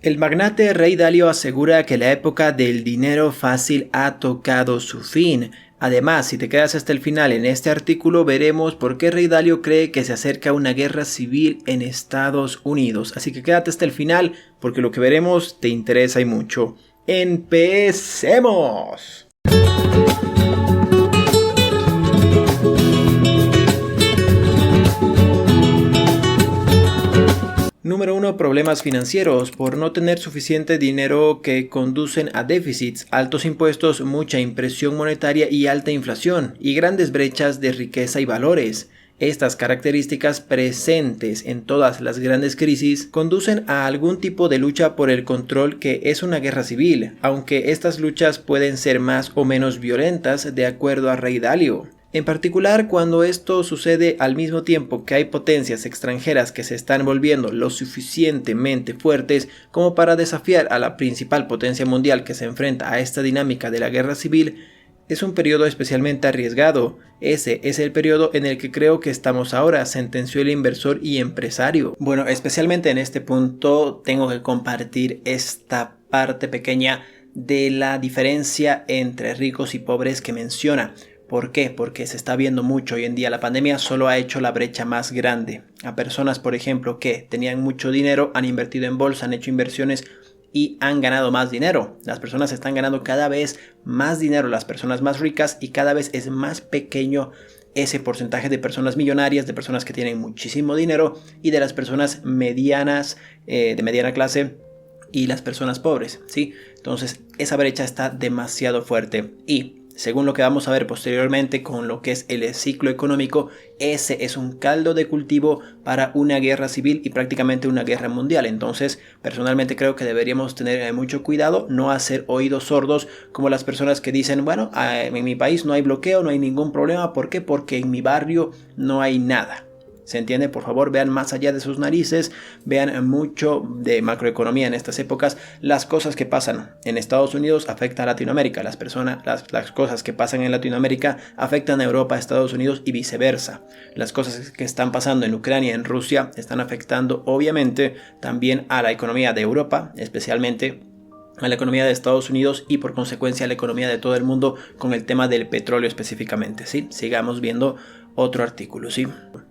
El magnate Ray Dalio asegura que la época del dinero fácil ha tocado su fin. Además, si te quedas hasta el final en este artículo, veremos por qué Ray Dalio cree que se acerca una guerra civil en Estados Unidos. Así que quédate hasta el final, porque lo que veremos te interesa y mucho. ¡Empecemos! Número 1. Problemas financieros. Por no tener suficiente dinero que conducen a déficits, altos impuestos, mucha impresión monetaria y alta inflación, y grandes brechas de riqueza y valores. Estas características presentes en todas las grandes crisis conducen a algún tipo de lucha por el control que es una guerra civil, aunque estas luchas pueden ser más o menos violentas de acuerdo a Ray Dalio. En particular, cuando esto sucede al mismo tiempo que hay potencias extranjeras que se están volviendo lo suficientemente fuertes como para desafiar a la principal potencia mundial que se enfrenta a esta dinámica de la guerra civil, es un periodo especialmente arriesgado. Ese es el periodo en el que creo que estamos ahora, sentenció el inversor y empresario. Bueno, especialmente en este punto tengo que compartir esta parte pequeña de la diferencia entre ricos y pobres que menciona. ¿Por qué? Porque se está viendo mucho hoy en día. La pandemia solo ha hecho la brecha más grande. A personas, por ejemplo, que tenían mucho dinero, han invertido en bolsa, han hecho inversiones y han ganado más dinero. Las personas están ganando cada vez más dinero, las personas más ricas, y cada vez es más pequeño ese porcentaje de personas millonarias, de personas que tienen muchísimo dinero y de las personas medianas, de mediana clase, y las personas pobres, ¿sí? Entonces esa brecha está demasiado fuerte y según lo que vamos a ver posteriormente con lo que es el ciclo económico, ese es un caldo de cultivo para una guerra civil y prácticamente una guerra mundial. Entonces, personalmente creo que deberíamos tener mucho cuidado, no hacer oídos sordos como las personas que dicen, bueno, en mi país no hay bloqueo, no hay ningún problema. ¿Por qué? Porque en mi barrio no hay nada. ¿Se entiende? Por favor, vean más allá de sus narices, vean mucho de macroeconomía en estas épocas. Las cosas que pasan en Estados Unidos afectan a Latinoamérica. Las cosas que pasan en Latinoamérica afectan a Europa, a Estados Unidos y viceversa. Las cosas que están pasando en Ucrania, en Rusia, están afectando obviamente también a la economía de Europa, especialmente a la economía de Estados Unidos y por consecuencia a la economía de todo el mundo con el tema del petróleo específicamente, ¿sí? Sigamos viendo otro artículo, ¿sí?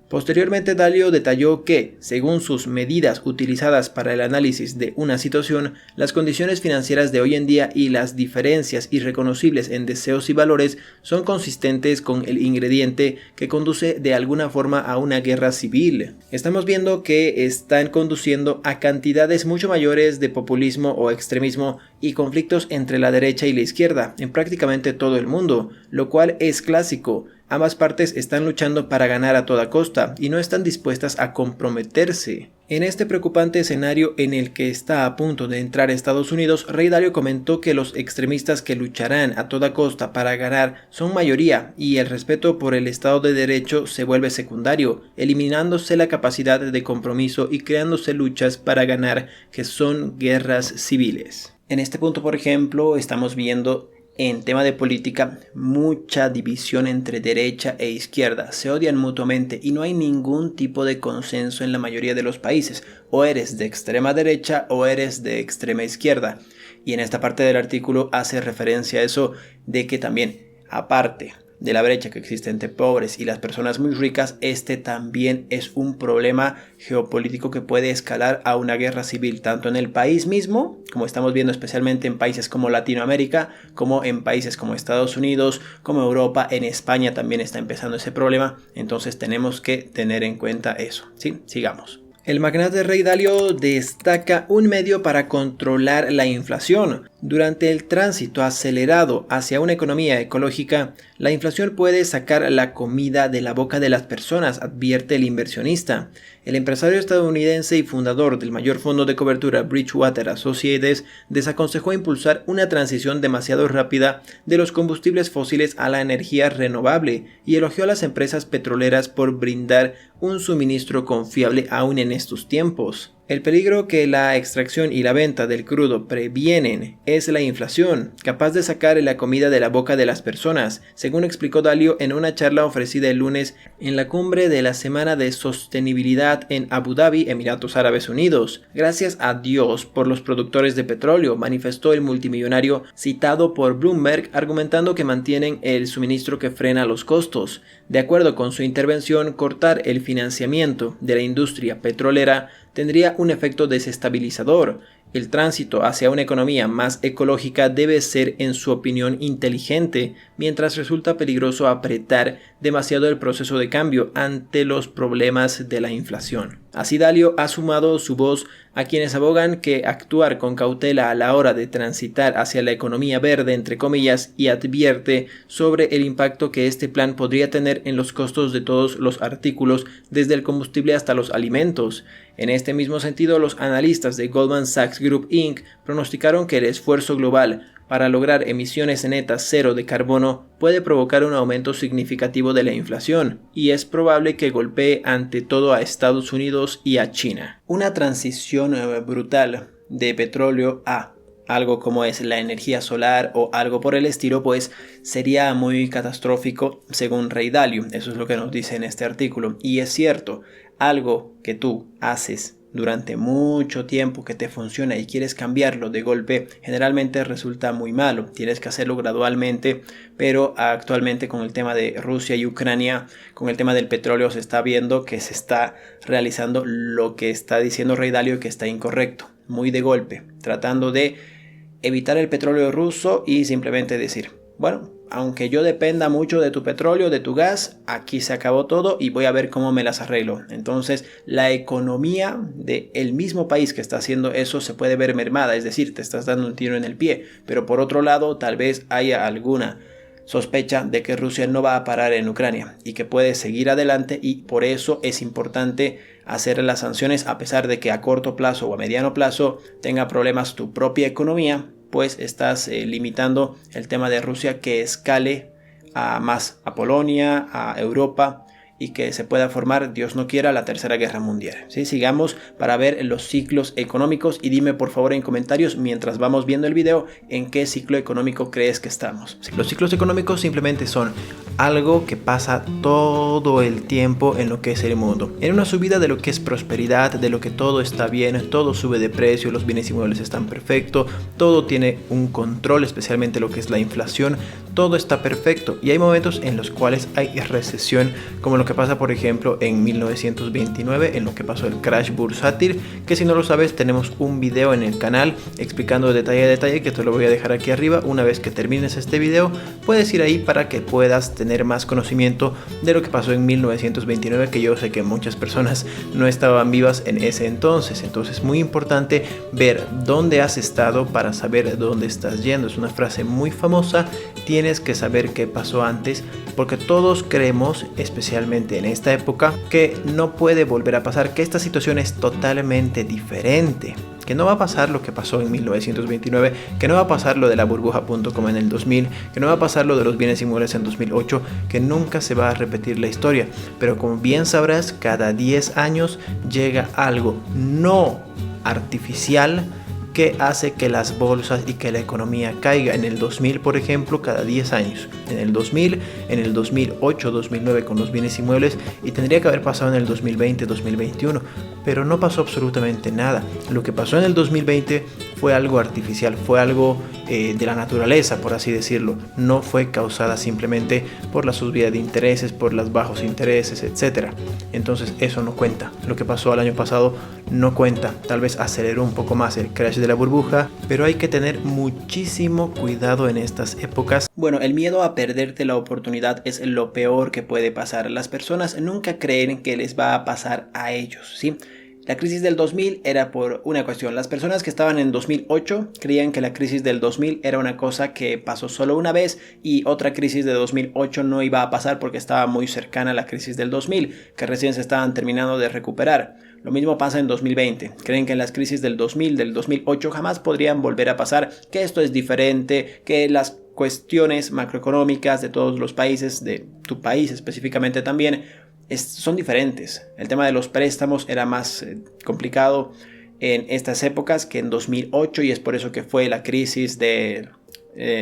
Posteriormente, Dalio detalló que, según sus medidas utilizadas para el análisis de una situación, las condiciones financieras de hoy en día y las diferencias irreconocibles en deseos y valores son consistentes con el ingrediente que conduce de alguna forma a una guerra civil. Estamos viendo que están conduciendo a cantidades mucho mayores de populismo o extremismo y conflictos entre la derecha y la izquierda en prácticamente todo el mundo, lo cual es clásico. Ambas partes están luchando para ganar a toda costa y no están dispuestas a comprometerse. En este preocupante escenario en el que está a punto de entrar Estados Unidos, Ray Dalio comentó que los extremistas que lucharán a toda costa para ganar son mayoría y el respeto por el Estado de Derecho se vuelve secundario, eliminándose la capacidad de compromiso y creándose luchas para ganar que son guerras civiles. En este punto, por ejemplo, estamos viendo en tema de política mucha división entre derecha e izquierda, se odian mutuamente y no hay ningún tipo de consenso en la mayoría de los países, o eres de extrema derecha o eres de extrema izquierda, y en esta parte del artículo hace referencia a eso de que también, aparte de la brecha que existe entre pobres y las personas muy ricas, este también es un problema geopolítico que puede escalar a una guerra civil, tanto en el país mismo, como estamos viendo especialmente en países como Latinoamérica, como en países como Estados Unidos, como Europa. En España también está empezando ese problema, entonces tenemos que tener en cuenta eso, ¿sí? Sigamos. El magnate Ray Dalio destaca un medio para controlar la inflación. Durante el tránsito acelerado hacia una economía ecológica, la inflación puede sacar la comida de la boca de las personas, advierte el inversionista. El empresario estadounidense y fundador del mayor fondo de cobertura Bridgewater Associates desaconsejó impulsar una transición demasiado rápida de los combustibles fósiles a la energía renovable y elogió a las empresas petroleras por brindar un suministro confiable aún en estos tiempos. El peligro que la extracción y la venta del crudo previenen es la inflación, capaz de sacar la comida de la boca de las personas, según explicó Dalio en una charla ofrecida el lunes en la cumbre de la Semana de Sostenibilidad en Abu Dhabi, Emiratos Árabes Unidos. Gracias a Dios por los productores de petróleo, manifestó el multimillonario citado por Bloomberg, argumentando que mantienen el suministro que frena los costos. De acuerdo con su intervención, cortar el financiamiento de la industria petrolera tendría un efecto desestabilizador. El tránsito hacia una economía más ecológica debe ser, en su opinión, inteligente, mientras resulta peligroso apretar demasiado el proceso de cambio ante los problemas de la inflación. Así, Dalio ha sumado su voz a quienes abogan que actuar con cautela a la hora de transitar hacia la economía verde, entre comillas, y advierte sobre el impacto que este plan podría tener en los costos de todos los artículos, desde el combustible hasta los alimentos. En este mismo sentido, los analistas de Goldman Sachs Group Inc. pronosticaron que el esfuerzo global para lograr emisiones netas cero de carbono puede provocar un aumento significativo de la inflación, y es probable que golpee ante todo a Estados Unidos y a China. Una transición brutal de petróleo a algo como es la energía solar o algo por el estilo, pues sería muy catastrófico según Ray Dalio. Eso es lo que nos dice en este artículo. Y es cierto, algo que tú haces durante mucho tiempo que te funciona y quieres cambiarlo de golpe, generalmente resulta muy malo. Tienes que hacerlo gradualmente, pero actualmente con el tema de Rusia y Ucrania, con el tema del petróleo, se está viendo que se está realizando lo que está diciendo Ray Dalio, que está incorrecto, muy de golpe, tratando de evitar el petróleo ruso y simplemente decir, bueno, aunque yo dependa mucho de tu petróleo, de tu gas, aquí se acabó todo y voy a ver cómo me las arreglo. Entonces, la economía del mismo país que está haciendo eso se puede ver mermada, es decir, te estás dando un tiro en el pie. Pero por otro lado, tal vez haya alguna sospecha de que Rusia no va a parar en Ucrania y que puede seguir adelante, y por eso es importante hacer las sanciones, a pesar de que a corto plazo o a mediano plazo tenga problemas tu propia economía, pues estás limitando el tema de Rusia que escale más a Polonia, a Europa, y que se pueda formar, Dios no quiera, la tercera guerra mundial. ¿Sí? Sigamos para ver los ciclos económicos y dime por favor en comentarios, mientras vamos viendo el video, en qué ciclo económico crees que estamos. Los ciclos económicos simplemente son algo que pasa todo el tiempo en lo que es el mundo. En una subida de lo que es prosperidad, de lo que todo está bien, todo sube de precio, los bienes inmuebles están perfectos, todo tiene un control, especialmente lo que es la inflación, todo está perfecto. Y hay momentos en los cuales hay recesión, como lo que pasa por ejemplo en 1929, en lo que pasó el crash bursátil, que si no lo sabes tenemos un video en el canal explicando detalle a detalle, que te lo voy a dejar aquí arriba. Una vez que termines este video puedes ir ahí para que puedas tener más conocimiento de lo que pasó en 1929, que yo sé que muchas personas no estaban vivas en ese entonces. Entonces es muy importante ver dónde has estado para saber dónde estás yendo. Es una frase muy famosa, tienes que saber qué pasó antes, porque todos creemos, especialmente en esta época, que no puede volver a pasar, que esta situación es totalmente diferente, que no va a pasar lo que pasó en 1929, que no va a pasar lo de la burbuja.com en el 2000, que no va a pasar lo de los bienes inmuebles en 2008, que nunca se va a repetir la historia. Pero como bien sabrás, cada 10 años llega algo no artificial que hace que las bolsas y que la economía caiga. En el 2000, por ejemplo, cada 10 años. En el 2000, en el 2008, 2009 con los bienes inmuebles, y tendría que haber pasado en el 2020, 2021. Pero no pasó absolutamente nada. Lo que pasó en el 2020 fue algo artificial, fue algo de la naturaleza, por así decirlo. No fue causada simplemente por la subida de intereses, por los bajos intereses, etc. Entonces eso no cuenta. Lo que pasó el año pasado no cuenta. Tal vez aceleró un poco más el crash de la burbuja, pero hay que tener muchísimo cuidado en estas épocas. Bueno, el miedo a perderte la oportunidad es lo peor que puede pasar. Las personas nunca creen que les va a pasar a ellos, ¿sí? La crisis del 2000 era por una cuestión. Las personas que estaban en 2008 creían que la crisis del 2000 era una cosa que pasó solo una vez, y otra crisis de 2008 no iba a pasar porque estaba muy cercana a la crisis del 2000, que recién se estaban terminando de recuperar. Lo mismo pasa en 2020. Creen que las crisis del 2000, del 2008 jamás podrían volver a pasar, que esto es diferente, que las cuestiones macroeconómicas de todos los países, de tu país específicamente también, son diferentes. El tema de los préstamos era más complicado. en estas épocas que en 2008, y es por eso que fue la crisis de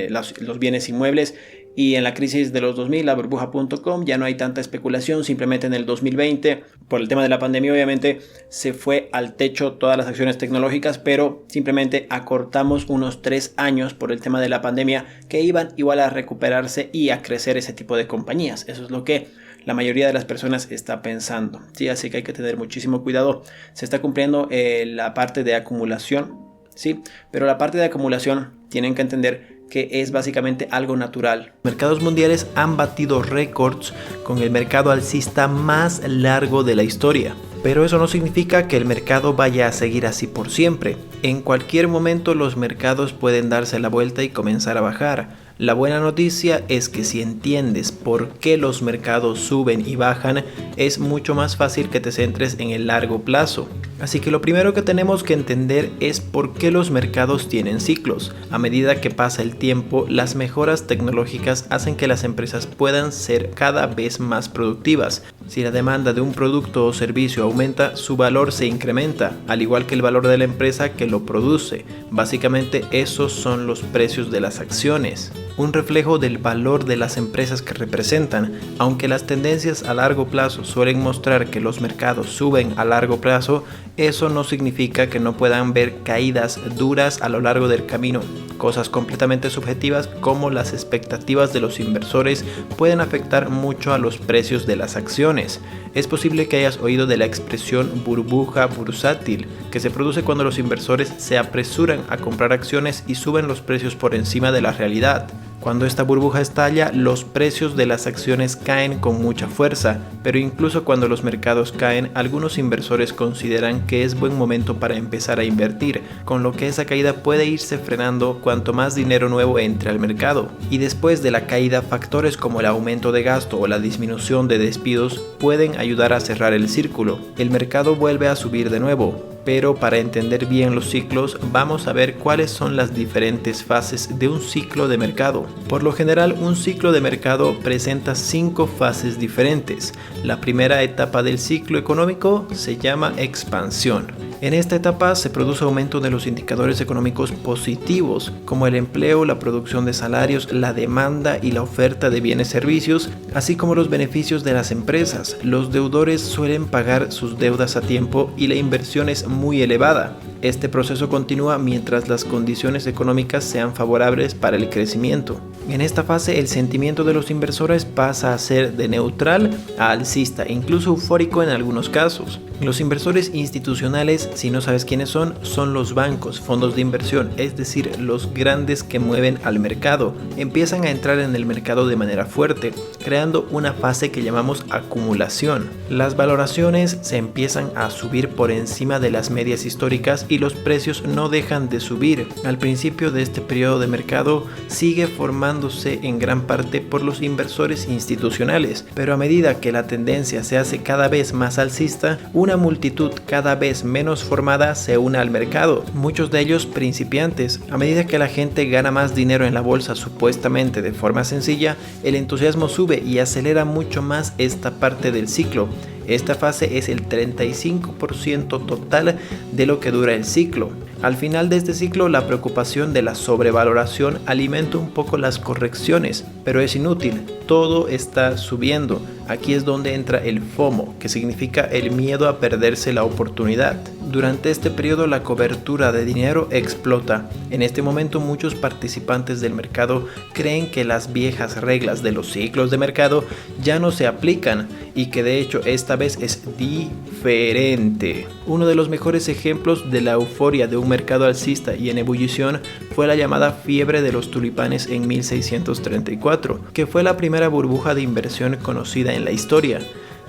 los bienes inmuebles. Y en la crisis de los 2000, la burbuja.com, ya no hay tanta especulación. Simplemente en el 2020, por el tema de la pandemia, obviamente se fue al techo todas las acciones tecnológicas, pero simplemente acortamos unos 3 años por el tema de la pandemia, que iban igual a recuperarse y a crecer ese tipo de compañías. Eso es lo que la mayoría de las personas está pensando, ¿sí? Así que hay que tener muchísimo cuidado. Se está cumpliendo la parte de acumulación, ¿sí? Pero la parte de acumulación tienen que entender que es básicamente algo natural. Los mercados mundiales han batido récords con el mercado alcista más largo de la historia. Pero eso no significa que el mercado vaya a seguir así por siempre. En cualquier momento los mercados pueden darse la vuelta y comenzar a bajar. La buena noticia es que si entiendes por qué los mercados suben y bajan, es mucho más fácil que te centres en el largo plazo. Así que lo primero que tenemos que entender es por qué los mercados tienen ciclos. A medida que pasa el tiempo, las mejoras tecnológicas hacen que las empresas puedan ser cada vez más productivas. Si la demanda de un producto o servicio aumenta, su valor se incrementa, al igual que el valor de la empresa que lo produce. Básicamente, esos son los precios de las acciones, un reflejo del valor de las empresas que representan. Aunque las tendencias a largo plazo suelen mostrar que los mercados suben a largo plazo, eso no significa que no puedan ver caídas duras a lo largo del camino. Cosas completamente subjetivas como las expectativas de los inversores pueden afectar mucho a los precios de las acciones. Es posible que hayas oído de la expresión burbuja bursátil, que se produce cuando los inversores se apresuran a comprar acciones y suben los precios por encima de la realidad. Cuando esta burbuja estalla, los precios de las acciones caen con mucha fuerza, pero incluso cuando los mercados caen, algunos inversores consideran que es buen momento para empezar a invertir, con lo que esa caída puede irse frenando cuanto más dinero nuevo entre al mercado. Y después de la caída, factores como el aumento de gasto o la disminución de despidos pueden ayudar a cerrar el círculo. El mercado vuelve a subir de nuevo. Pero para entender bien los ciclos, vamos a ver cuáles son las diferentes fases de un ciclo de mercado. Por lo general, un ciclo de mercado presenta 5 fases diferentes. La primera etapa del ciclo económico se llama expansión. En esta etapa se produce aumento de los indicadores económicos positivos, como el empleo, la producción de salarios, la demanda y la oferta de bienes y servicios, así como los beneficios de las empresas. Los deudores suelen pagar sus deudas a tiempo y la inversión es muy elevada. Este proceso continúa mientras las condiciones económicas sean favorables para el crecimiento. En esta fase, el sentimiento de los inversores pasa a ser de neutral a alcista, incluso eufórico en algunos casos. Los inversores institucionales, si no sabes quiénes son los bancos, fondos de inversión, es decir, los grandes que mueven al mercado. Empiezan a entrar en el mercado de manera fuerte, creando una fase que llamamos acumulación. Las valoraciones se empiezan a subir por encima de las medias históricas y los precios no dejan de subir. Al principio de este periodo de mercado sigue formándose en gran parte por los inversores institucionales, pero a medida que la tendencia se hace cada vez más alcista, una multitud cada vez menos formada se une al mercado, muchos de ellos principiantes. A medida que la gente gana más dinero en la bolsa supuestamente de forma sencilla, el entusiasmo sube y acelera mucho más esta parte del ciclo. Esta fase es el 35% total de lo que dura el ciclo. Al final de este ciclo, la preocupación de la sobrevaloración alimenta un poco las correcciones, pero es inútil, todo está subiendo. Aquí es donde entra el FOMO, que significa el miedo a perderse la oportunidad. Durante este periodo la cobertura de dinero explota. En este momento muchos participantes del mercado creen que las viejas reglas de los ciclos de mercado ya no se aplican y que de hecho esta vez es diferente. Uno de los mejores ejemplos de la euforia de un mercado alcista y en ebullición fue la llamada fiebre de los tulipanes en 1634, que fue la primera burbuja de inversión conocida en la historia.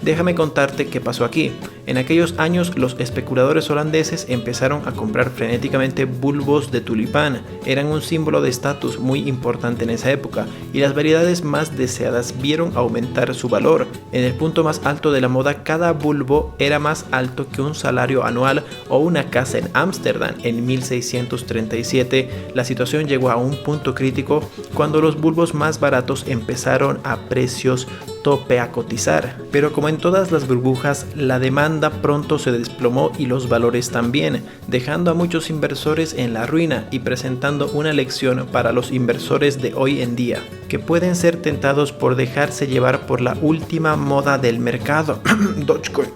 Déjame contarte qué pasó aquí. En aquellos años los especuladores holandeses empezaron a comprar frenéticamente bulbos de tulipán. Eran un símbolo de estatus muy importante en esa época y las variedades más deseadas vieron aumentar su valor. En el punto más alto de la moda, cada bulbo era más alto que un salario anual o una casa en Ámsterdam. En 1637 la situación llegó a un punto crítico cuando los bulbos más baratos empezaron a precios tope a cotizar. Pero como en todas las burbujas, la demanda pronto se desplomó y los valores también, dejando a muchos inversores en la ruina y presentando una lección para los inversores de hoy en día, que pueden ser tentados por dejarse llevar por la última moda del mercado. Dogecoin.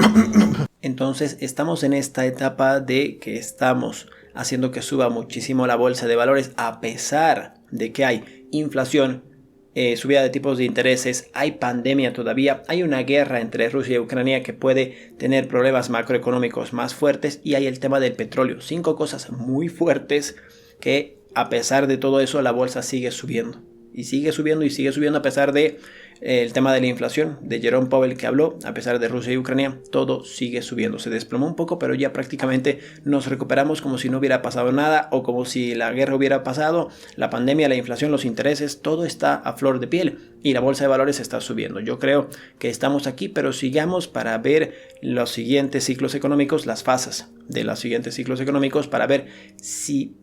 Entonces estamos en esta etapa de que estamos haciendo que suba muchísimo la bolsa de valores a pesar de que hay inflación, subida de tipos de intereses, hay pandemia todavía, hay una guerra entre Rusia y Ucrania que puede tener problemas macroeconómicos más fuertes y hay el tema del petróleo. 5 cosas muy fuertes que a pesar de todo eso la bolsa sigue subiendo. Y sigue subiendo a pesar de el tema de la inflación, de Jerome Powell que habló, a pesar de Rusia y Ucrania, todo sigue subiendo. Se desplomó un poco, pero ya prácticamente nos recuperamos como si no hubiera pasado nada o como si la guerra hubiera pasado, la pandemia, la inflación, los intereses, todo está a flor de piel y la bolsa de valores está subiendo. Yo creo que estamos aquí, pero sigamos para ver los siguientes ciclos económicos, las fases de los siguientes ciclos económicos para ver si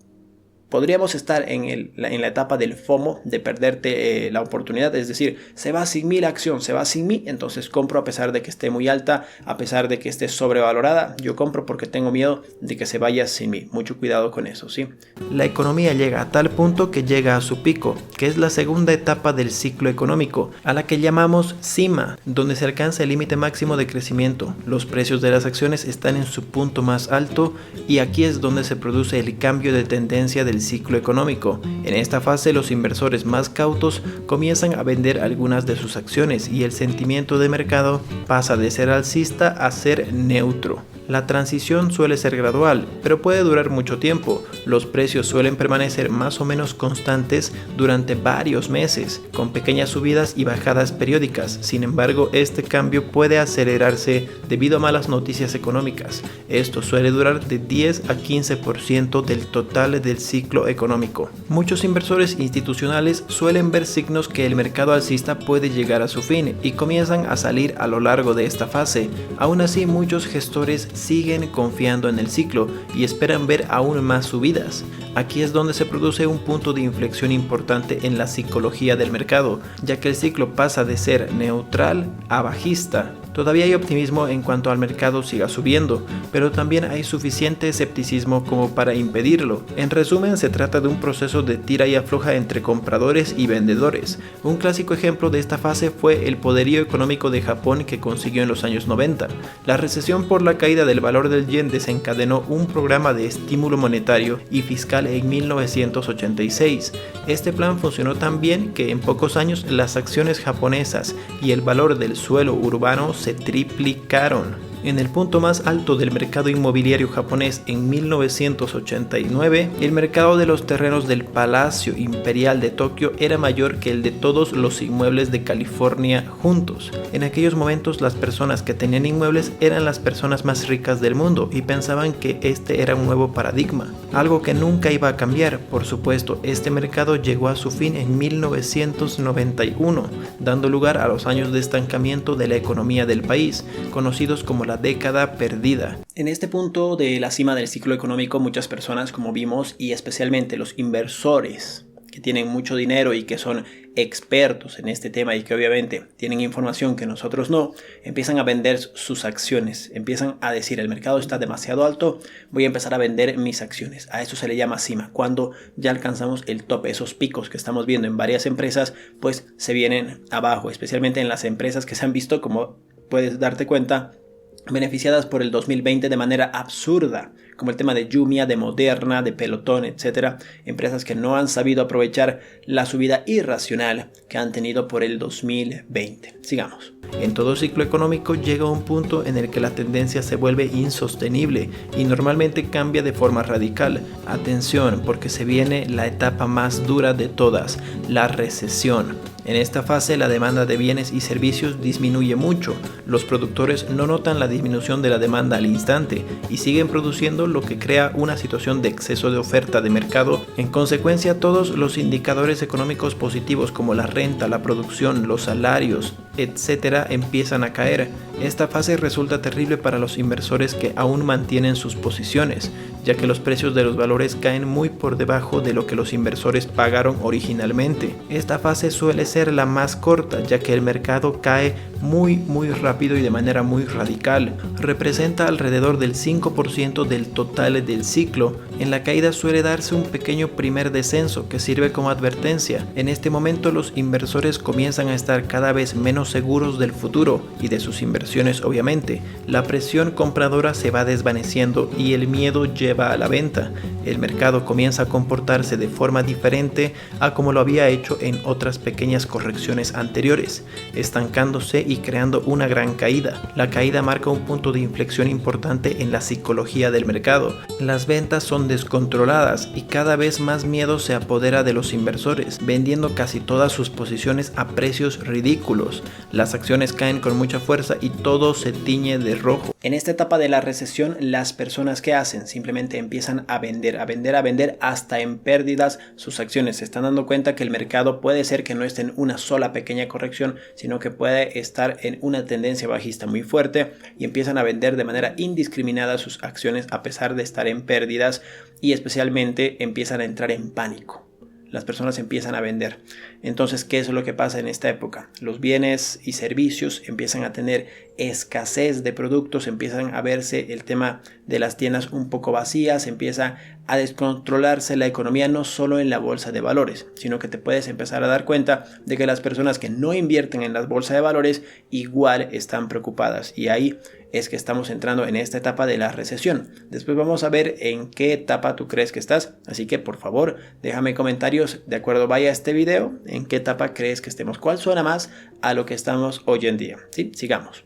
podríamos estar en la etapa del FOMO, de perderte la oportunidad, es decir, se va sin mí la acción, se va sin mí, entonces compro a pesar de que esté muy alta, a pesar de que esté sobrevalorada, yo compro porque tengo miedo de que se vaya sin mí. Mucho cuidado con eso, ¿sí? La economía llega a tal punto que llega a su pico, que es la segunda etapa del ciclo económico, a la que llamamos cima, donde se alcanza el límite máximo de crecimiento. Los precios de las acciones están en su punto más alto y aquí es donde se produce el cambio de tendencia del ciclo económico. En esta fase los inversores más cautos comienzan a vender algunas de sus acciones y el sentimiento de mercado pasa de ser alcista a ser neutro. La transición suele ser gradual, pero puede durar mucho tiempo. Los precios suelen permanecer más o menos constantes durante varios meses, con pequeñas subidas y bajadas periódicas. Sin embargo, este cambio puede acelerarse debido a malas noticias económicas. Esto suele durar de 10 a 15% del total del ciclo económico. Muchos inversores institucionales suelen ver signos que el mercado alcista puede llegar a su fin y comienzan a salir a lo largo de esta fase. Aún así, muchos gestores siguen confiando en el ciclo y esperan ver aún más subidas. Aquí es donde se produce un punto de inflexión importante en la psicología del mercado, ya que el ciclo pasa de ser neutral a bajista. Todavía hay optimismo en cuanto al mercado siga subiendo, pero también hay suficiente escepticismo como para impedirlo. En resumen, se trata de un proceso de tira y afloja entre compradores y vendedores. Un clásico ejemplo de esta fase fue el poderío económico de Japón que consiguió en los años 90. La recesión por la caída del valor del yen desencadenó un programa de estímulo monetario y fiscal en 1986. Este plan funcionó tan bien que en pocos años las acciones japonesas y el valor del suelo urbano se triplicaron. En el punto más alto del mercado inmobiliario japonés en 1989, el mercado de los terrenos del Palacio Imperial de Tokio era mayor que el de todos los inmuebles de California juntos. En aquellos momentos las personas que tenían inmuebles eran las personas más ricas del mundo y pensaban que este era un nuevo paradigma, algo que nunca iba a cambiar. Por supuesto, este mercado llegó a su fin en 1991, dando lugar a los años de estancamiento de la economía del país, conocidos como la década perdida. En este punto de la cima del ciclo económico, muchas personas, como vimos, y especialmente los inversores que tienen mucho dinero y que son expertos en este tema y que obviamente tienen información que nosotros no, empiezan a vender sus acciones, empiezan a decir: el mercado está demasiado alto, voy a empezar a vender mis acciones. A eso se le llama cima, cuando ya alcanzamos el tope. Esos picos que estamos viendo en varias empresas pues se vienen abajo, especialmente en las empresas que se han visto, como puedes darte cuenta, beneficiadas por el 2020 de manera absurda, como el tema de Jumia, de Moderna, de Pelotón, etc. Empresas que no han sabido aprovechar la subida irracional que han tenido por el 2020. Sigamos. En todo ciclo económico llega un punto en el que la tendencia se vuelve insostenible y normalmente cambia de forma radical. Atención, porque se viene la etapa más dura de todas, la recesión. En esta fase la demanda de bienes y servicios disminuye mucho. Los productores no notan la disminución de la demanda al instante y siguen produciendo, lo que crea una situación de exceso de oferta de mercado. En consecuencia, todos los indicadores económicos positivos como la renta, la producción, los salarios, etcétera, empiezan a caer. Esta fase resulta terrible para los inversores que aún mantienen sus posiciones, ya que los precios de los valores caen muy por debajo de lo que los inversores pagaron originalmente. Esta fase suele ser la más corta, ya que el mercado cae muy rápido y de manera muy radical. Representa alrededor del 5% del total del ciclo. En la caída suele darse un pequeño primer descenso que sirve como advertencia. En este momento los inversores comienzan a estar cada vez menos seguros del futuro y de sus inversiones, obviamente. La presión compradora se va desvaneciendo y el miedo lleva a la venta. El mercado comienza a comportarse de forma diferente a como lo había hecho en otras pequeñas correcciones anteriores, estancándose y creando una gran caída. La caída marca un punto de inflexión importante en la psicología del mercado. Las ventas son descontroladas y cada vez más miedo se apodera de los inversores, vendiendo casi todas sus posiciones a precios ridículos. Las acciones caen con mucha fuerza y todo se tiñe de rojo. En esta etapa de la recesión, las personas ¿qué hacen? Simplemente empiezan a vender hasta en pérdidas sus acciones. Se están dando cuenta que el mercado puede ser que no esté en una sola pequeña corrección, sino que puede estar en una tendencia bajista muy fuerte y empiezan a vender de manera indiscriminada sus acciones a pesar de estar en pérdidas, y especialmente empiezan a entrar en pánico. Las personas empiezan a vender. Entonces, ¿qué es lo que pasa en esta época? Los bienes y servicios empiezan a tener escasez de productos, empiezan a verse el tema de las tiendas un poco vacías, empieza a descontrolarse la economía no solo en la bolsa de valores, sino que te puedes empezar a dar cuenta de que las personas que no invierten en la bolsa de valores igual están preocupadas, y ahí es que estamos entrando en esta etapa de la recesión. Después vamos a ver en qué etapa tú crees que estás, así que por favor déjame comentarios de acuerdo vaya a este video, en qué etapa crees que estemos, cuál suena más a lo que estamos hoy en día. ¿Sí? Sigamos.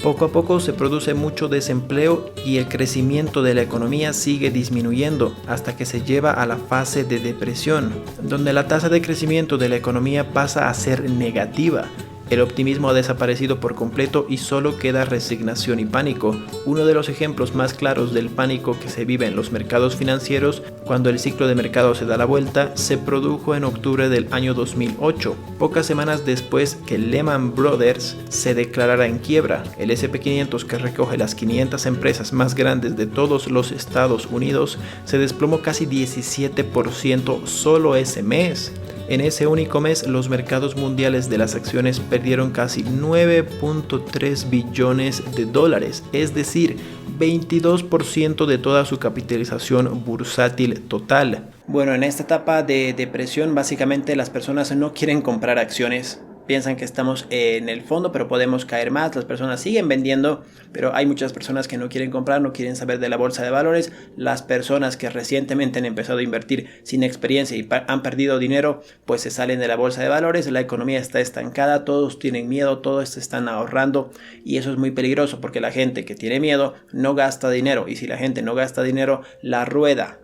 Poco a poco se produce mucho desempleo y el crecimiento de la economía sigue disminuyendo hasta que se lleva a la fase de depresión, donde la tasa de crecimiento de la economía pasa a ser negativa. El optimismo ha desaparecido por completo y solo queda resignación y pánico. Uno de los ejemplos más claros del pánico que se vive en los mercados financieros cuando el ciclo de mercado se da la vuelta se produjo en octubre del año 2008, pocas semanas después que Lehman Brothers se declarara en quiebra. El S&P 500, que recoge las 500 empresas más grandes de todos los Estados Unidos, se desplomó casi 17% solo ese mes. En ese único mes, los mercados mundiales de las acciones perdieron casi 9.3 billones de dólares, es decir, 22% de toda su capitalización bursátil total. Bueno, en esta etapa de depresión, básicamente las personas no quieren comprar acciones. Piensan que estamos en el fondo, pero podemos caer más. Las personas siguen vendiendo, pero hay muchas personas que no quieren comprar, no quieren saber de la bolsa de valores. Las personas que recientemente han empezado a invertir sin experiencia y han perdido dinero, pues se salen de la bolsa de valores. La economía está estancada, todos tienen miedo, todos están ahorrando, y eso es muy peligroso porque la gente que tiene miedo no gasta dinero, y si la gente no gasta dinero, la rueda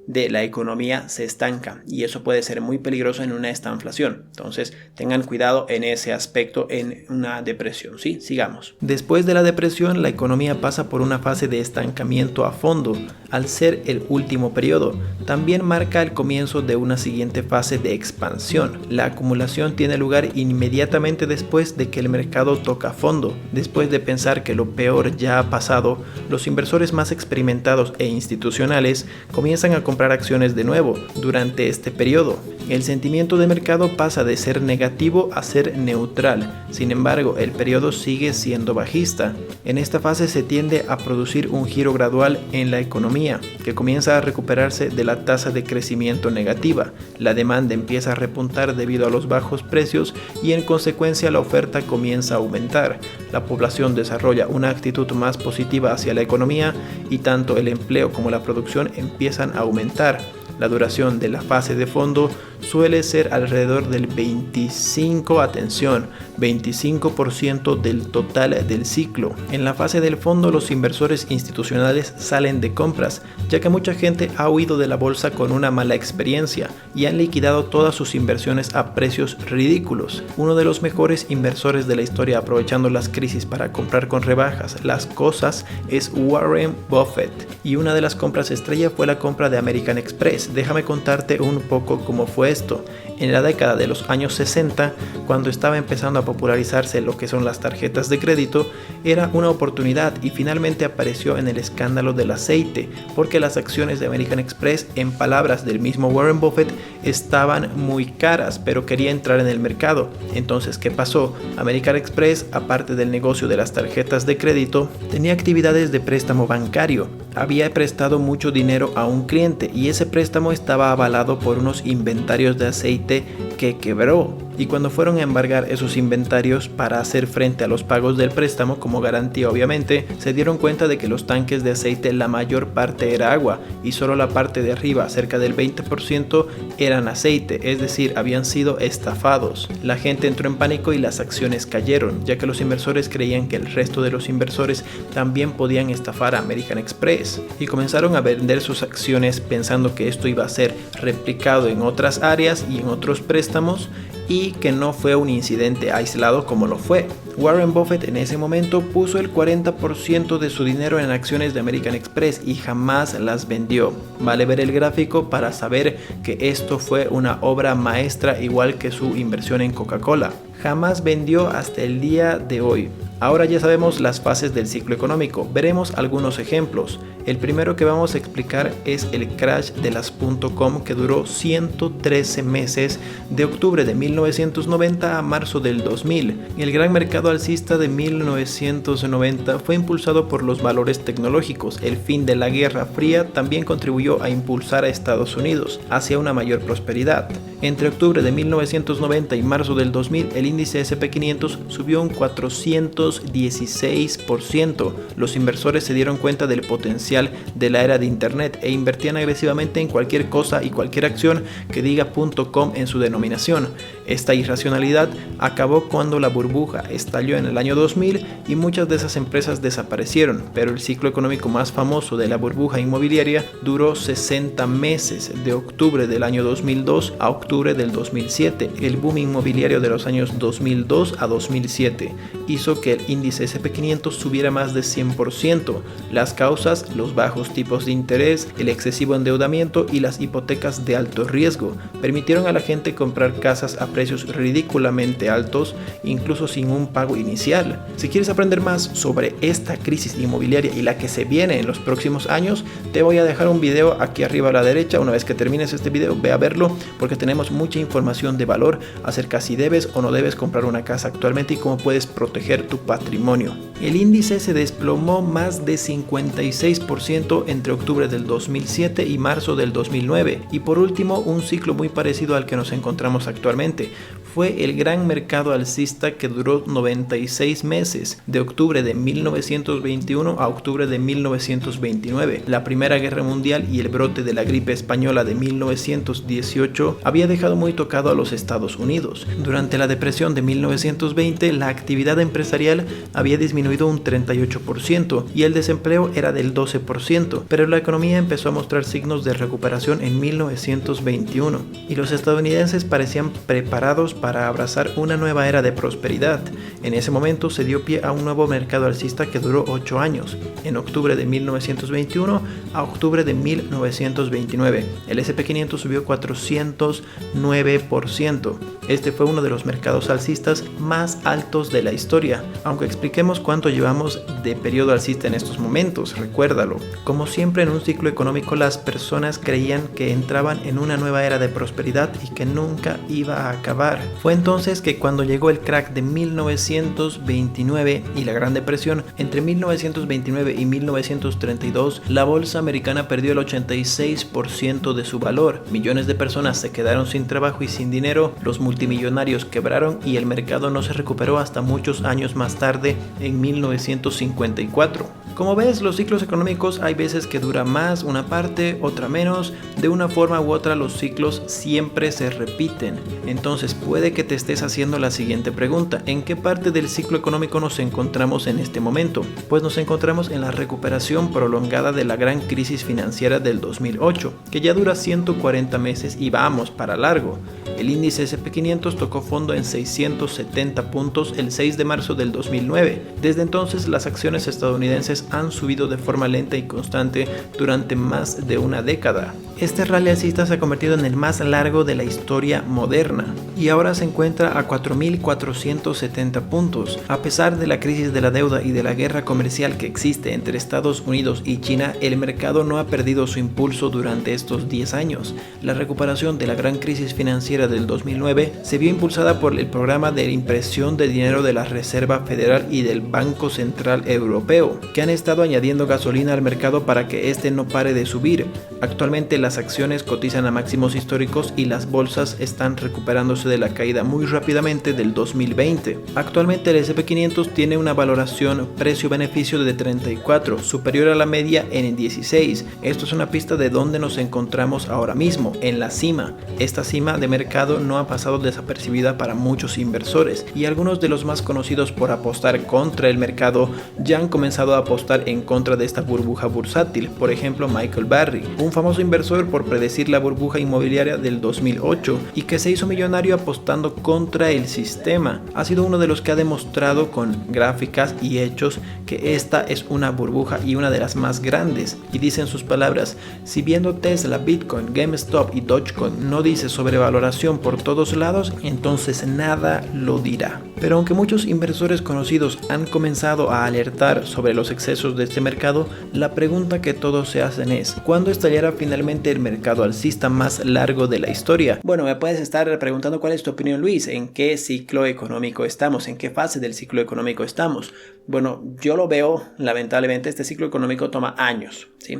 de la economía se estanca, y eso puede ser muy peligroso en una estanflación. Entonces tengan cuidado en ese aspecto en una depresión. ¿Sí? Sigamos. Después de la depresión, la economía pasa por una fase de estancamiento a fondo. Al ser el último periodo, también marca el comienzo de una siguiente fase de expansión. La acumulación tiene lugar inmediatamente después de que el mercado toca fondo. Después de pensar que lo peor ya ha pasado, los inversores más experimentados e institucionales comienzan a comprar acciones de nuevo durante este periodo. El sentimiento de mercado pasa de ser negativo a ser neutral. Sin embargo, el periodo sigue siendo bajista. En esta fase se tiende a producir un giro gradual en la economía, que comienza a recuperarse de la tasa de crecimiento negativa. La demanda empieza a repuntar debido a los bajos precios y en consecuencia la oferta comienza a aumentar. La población desarrolla una actitud más positiva hacia la economía y tanto el empleo como la producción empiezan a aumentar. La duración de la fase de fondo suele ser alrededor del 25% del total del ciclo. En la fase del fondo, los inversores institucionales salen de compras, ya que mucha gente ha huido de la bolsa con una mala experiencia y han liquidado todas sus inversiones a precios ridículos. Uno de los mejores inversores de la historia aprovechando las crisis para comprar con rebajas las cosas es Warren Buffett, y una de las compras estrella fue la compra de American Express. Déjame contarte un poco cómo fue esto? En la década de los años 60, cuando estaba empezando a popularizarse lo que son las tarjetas de crédito, era una oportunidad y finalmente apareció en el escándalo del aceite, porque las acciones de American Express, en palabras del mismo Warren Buffett, estaban muy caras, pero quería entrar en el mercado. Entonces, ¿qué pasó? American Express, aparte del negocio de las tarjetas de crédito, tenía actividades de préstamo bancario. Había prestado mucho dinero a un cliente y ese préstamo estaba avalado por unos inventarios de aceite que quebró. Y cuando fueron a embargar esos inventarios para hacer frente a los pagos del préstamo como garantía obviamente, se dieron cuenta de que los tanques de aceite la mayor parte era agua y solo la parte de arriba, cerca del 20%, eran aceite, es decir, habían sido estafados. La gente entró en pánico y las acciones cayeron, ya que los inversores creían que el resto de los inversores también podían estafar a American Express y comenzaron a vender sus acciones pensando que esto iba a ser replicado en otras áreas y en otros préstamos, y que no fue un incidente aislado como lo fue. Warren Buffett en ese momento puso el 40% de su dinero en acciones de American Express y jamás las vendió. Vale ver el gráfico para saber que esto fue una obra maestra, igual que su inversión en Coca-Cola. Jamás vendió hasta el día de hoy. Ahora ya sabemos las fases del ciclo económico, veremos algunos ejemplos. El primero que vamos a explicar es el crash de las .com, que duró 113 meses, de octubre de 1990 a marzo del 2000. El gran mercado alcista de 1990 fue impulsado por los valores tecnológicos. El fin de la Guerra Fría también contribuyó a impulsar a Estados Unidos hacia una mayor prosperidad. Entre octubre de 1990 y marzo del 2000, el índice S&P 500 subió un 416%. Los inversores se dieron cuenta del potencial de la era de Internet e invertían agresivamente en cualquier cosa y cualquier acción que diga .com en su denominación. Esta irracionalidad acabó cuando la burbuja estalló en el año 2000 y muchas de esas empresas desaparecieron, pero el ciclo económico más famoso de la burbuja inmobiliaria duró 60 meses, de octubre del año 2002 a octubre del 2007. El boom inmobiliario de los años 2002 a 2007 hizo que el índice S&P 500 subiera más de 100%. Las causas: los bajos tipos de interés, el excesivo endeudamiento y las hipotecas de alto riesgo permitieron a la gente comprar casas a precios ridículamente altos, incluso sin un pago inicial. Si quieres aprender más sobre esta crisis inmobiliaria y la que se viene en los próximos años, te voy a dejar un video aquí arriba a la derecha. Una vez que termines este video, ve a verlo, porque tenemos mucha información de valor acerca si debes o no debes comprar una casa actualmente y cómo puedes proteger tu patrimonio. El índice se desplomó más de 56% entre octubre del 2007 y marzo del 2009. Y por último, un ciclo muy parecido al que nos encontramos actualmente fue el gran mercado alcista, que duró 96 meses, de octubre de 1921 a octubre de 1929. La Primera Guerra Mundial y el brote de la gripe española de 1918 había dejado muy tocado a los Estados Unidos. Durante la depresión de 1920, la actividad empresarial había disminuido un 38% y el desempleo era del 12%, pero la economía empezó a mostrar signos de recuperación en 1921 y los estadounidenses parecían preparados para abrazar una nueva era de prosperidad. En ese momento se dio pie a un nuevo mercado alcista que duró 8 años, en octubre de 1921 a octubre de 1929. El S&P 500 subió 409%. Este fue uno de los mercados alcistas más altos de la historia. Aunque expliquemos cuánto llevamos de periodo alcista en estos momentos, recuérdalo. Como siempre en un ciclo económico, las personas creían que entraban en una nueva era de prosperidad y que nunca iba a acabar. Fue entonces que cuando llegó el crack de 1929 y la Gran Depresión, entre 1929 y 1932, la bolsa americana perdió el 86% de su valor. Millones de personas se quedaron sin trabajo y sin dinero, los multimillonarios quebraron y el mercado no se recuperó hasta muchos años más tarde, en 1954. Como ves, los ciclos económicos hay veces que dura más una parte, otra menos. De una forma u otra, los ciclos siempre se repiten. Entonces puede puede que te estés haciendo la siguiente pregunta: ¿en qué parte del ciclo económico nos encontramos en este momento? Pues nos encontramos en la recuperación prolongada de la gran crisis financiera del 2008, que ya dura 140 meses y vamos para largo. El índice S&P500 tocó fondo en 670 puntos el 6 de marzo del 2009. Desde entonces, las acciones estadounidenses han subido de forma lenta y constante durante más de una década. Este rally alcista se ha convertido en el más largo de la historia moderna y ahora se encuentra a 4.470 puntos. A pesar de la crisis de la deuda y de la guerra comercial que existe entre Estados Unidos y China, el mercado no ha perdido su impulso durante estos 10 años. La recuperación de la gran crisis financiera del 2009 se vio impulsada por el programa de impresión de dinero de la Reserva Federal y del Banco Central Europeo, que han estado añadiendo gasolina al mercado para que este no pare de subir. Actualmente las acciones cotizan a máximos históricos y las bolsas están recuperándose de la caída muy rápidamente del 2020. Actualmente el S&P500 tiene una valoración precio-beneficio de 34, superior a la media en 16. Esto es una pista de dónde nos encontramos ahora mismo, en la cima. Esta cima de mercado no ha pasado desapercibida para muchos inversores y algunos de los más conocidos por apostar contra el mercado ya han comenzado a apostar en contra de esta burbuja bursátil. Por ejemplo, Michael Burry, un famoso inversor por predecir la burbuja inmobiliaria del 2008 y que se hizo millonario apostando contra el sistema. Ha sido uno de los que ha demostrado con gráficas y hechos que esta es una burbuja y una de las más grandes. Y dice en sus palabras: si viendo Tesla, Bitcoin, GameStop y Dogecoin no dice sobrevaloración por todos lados, entonces nada lo dirá. Pero aunque muchos inversores conocidos han comenzado a alertar sobre los excesos de este mercado, la pregunta que todos se hacen es: ¿cuándo estallará finalmente el mercado alcista más largo de la historia? Bueno, me puedes estar preguntando cuál es tu opinión, Luis, ¿en qué ciclo económico estamos? ¿En qué fase del ciclo económico estamos? Bueno, yo lo veo, lamentablemente, este ciclo económico toma años, ¿sí?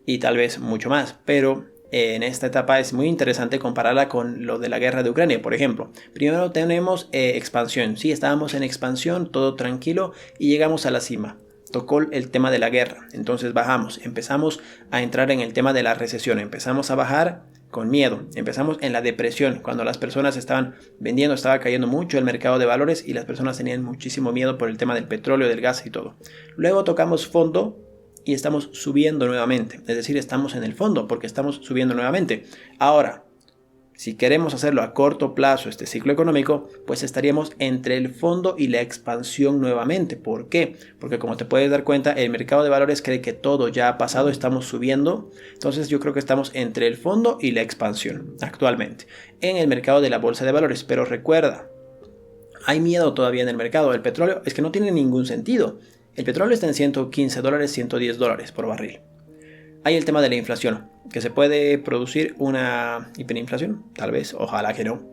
Y tal vez mucho más, pero en esta etapa es muy interesante compararla con lo de la guerra de Ucrania, por ejemplo. Primero tenemos expansión, sí, estábamos en expansión, todo tranquilo, y llegamos a la cima. Tocó el tema de la guerra, entonces bajamos, empezamos a entrar en el tema de la recesión, empezamos a bajar con miedo, empezamos en la depresión, cuando las personas estaban vendiendo, estaba cayendo mucho el mercado de valores y las personas tenían muchísimo miedo por el tema del petróleo, del gas y todo. Luego tocamos fondo y estamos subiendo nuevamente, es decir, estamos en el fondo porque estamos subiendo nuevamente. Ahora, si queremos hacerlo a corto plazo, este ciclo económico, pues estaríamos entre el fondo y la expansión nuevamente. ¿Por qué? Porque como te puedes dar cuenta, el mercado de valores cree que todo ya ha pasado, estamos subiendo. Entonces yo creo que estamos entre el fondo y la expansión actualmente en el mercado de la bolsa de valores. Pero recuerda, hay miedo todavía en el mercado. El petróleo es que no tiene ningún sentido. El petróleo está en $115, $110 por barril. Hay el tema de la inflación, que se puede producir una hiperinflación, tal vez, ojalá que no.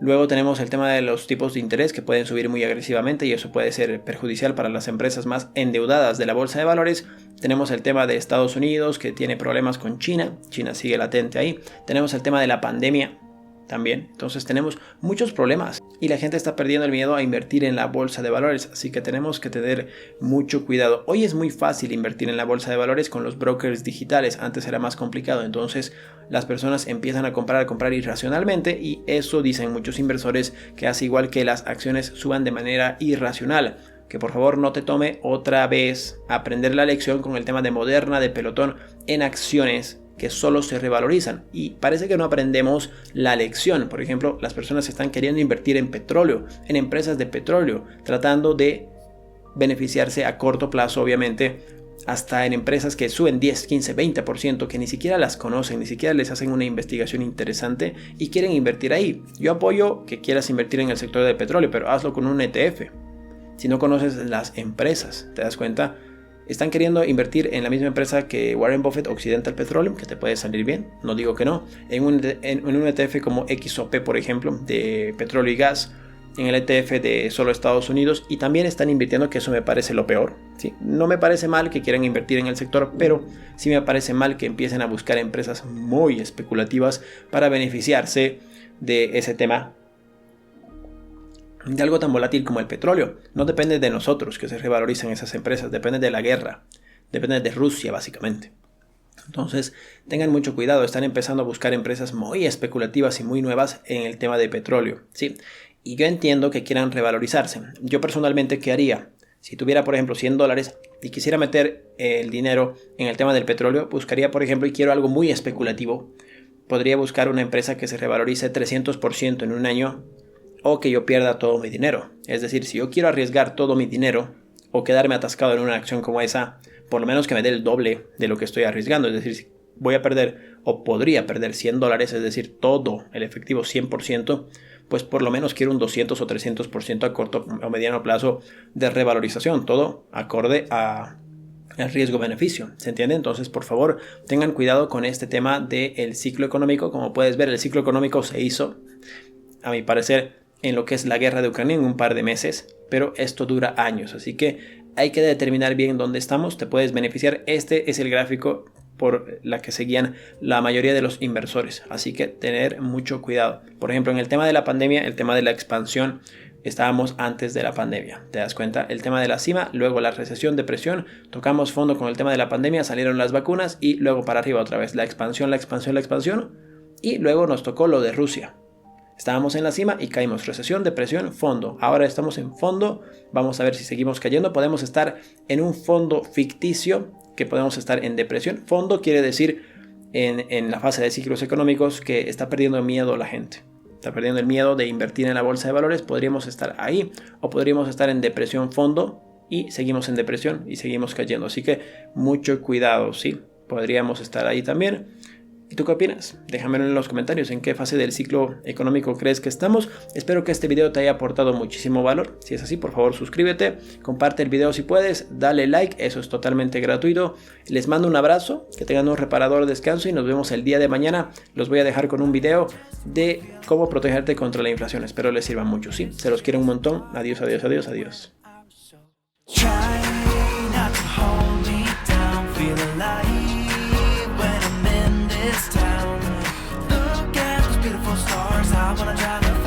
Luego tenemos el tema de los tipos de interés que pueden subir muy agresivamente y eso puede ser perjudicial para las empresas más endeudadas de la bolsa de valores. Tenemos el tema de Estados Unidos que tiene problemas con China, China sigue latente ahí. Tenemos el tema de la pandemia también, entonces tenemos muchos problemas y la gente está perdiendo el miedo a invertir en la bolsa de valores, así que tenemos que tener mucho cuidado. Hoy es muy fácil invertir en la bolsa de valores con los brokers digitales, antes era más complicado, entonces las personas empiezan a comprar irracionalmente y eso dicen muchos inversores que hace igual que las acciones suban de manera irracional. Que por favor no te tome otra vez aprender la lección con el tema de Moderna, de Pelotón en acciones que solo se revalorizan y parece que no aprendemos la lección. Por ejemplo, las personas están queriendo invertir en petróleo, en empresas de petróleo, tratando de beneficiarse a corto plazo, obviamente, hasta en empresas que suben 10, 15, 20%, que ni siquiera las conocen, ni siquiera les hacen una investigación interesante y quieren invertir ahí. Yo apoyo que quieras invertir en el sector del petróleo, pero hazlo con un ETF. Si no conoces las empresas, ¿te das cuenta? Están queriendo invertir en la misma empresa que Warren Buffett, Occidental Petroleum, que te puede salir bien, no digo que no, en un ETF como XOP, por ejemplo, de petróleo y gas, en el ETF de solo Estados Unidos, y también están invirtiendo, que eso me parece lo peor, ¿sí? No me parece mal que quieran invertir en el sector, pero sí me parece mal que empiecen a buscar empresas muy especulativas para beneficiarse de ese tema, de algo tan volátil como el petróleo. No depende de nosotros que se revaloricen esas empresas, depende de la guerra, depende de Rusia básicamente. Entonces, tengan mucho cuidado, están empezando a buscar empresas muy especulativas y muy nuevas en el tema de petróleo, ¿sí? Y yo entiendo que quieran revalorizarse. Yo personalmente, ¿qué haría? Si tuviera, por ejemplo, $100 y quisiera meter el dinero en el tema del petróleo, buscaría, por ejemplo, y quiero algo muy especulativo, podría buscar una empresa que se revalorice 300% en un año o que yo pierda todo mi dinero. Es decir, si yo quiero arriesgar todo mi dinero o quedarme atascado en una acción como esa, por lo menos que me dé el doble de lo que estoy arriesgando. Es decir, si voy a perder o podría perder $100, es decir, todo el efectivo 100%, pues por lo menos quiero un 200 o 300% a corto o mediano plazo de revalorización, todo acorde a el riesgo-beneficio, ¿se entiende? Entonces, por favor, tengan cuidado con este tema del ciclo económico. Como puedes ver, el ciclo económico se hizo, a mi parecer, en lo que es la guerra de Ucrania en un par de meses, pero esto dura años, así que hay que determinar bien dónde estamos, te puedes beneficiar. Este es el gráfico por la que seguían la mayoría de los inversores, así que tener mucho cuidado. Por ejemplo, en el tema de la pandemia, el tema de la expansión, estábamos antes de la pandemia, ¿te das cuenta? El tema de la cima, luego la recesión, depresión, tocamos fondo con el tema de la pandemia, salieron las vacunas y luego para arriba otra vez, la expansión, y luego nos tocó lo de Rusia. Estábamos en la cima y caímos, recesión, depresión, fondo. Ahora estamos en fondo, vamos a ver si seguimos cayendo. Podemos estar en un fondo ficticio, que podemos estar en depresión. Fondo quiere decir en la fase de ciclos económicos que está perdiendo miedo la gente. Está perdiendo el miedo de invertir en la bolsa de valores. Podríamos estar ahí o podríamos estar en depresión fondo y seguimos en depresión y seguimos cayendo. Así que mucho cuidado, ¿sí? Podríamos estar ahí también. ¿Y tú qué opinas? Déjamelo en los comentarios en qué fase del ciclo económico crees que estamos. Espero que este video te haya aportado muchísimo valor. Si es así, por favor suscríbete, comparte el video si puedes, dale like, eso es totalmente gratuito. Les mando un abrazo, que tengan un reparador descanso y nos vemos el día de mañana. Los voy a dejar con un video de cómo protegerte contra la inflación. Espero les sirva mucho, ¿sí? Se los quiero un montón. Adiós, adiós, adiós, adiós. Town. Look at those beautiful stars. I wanna drive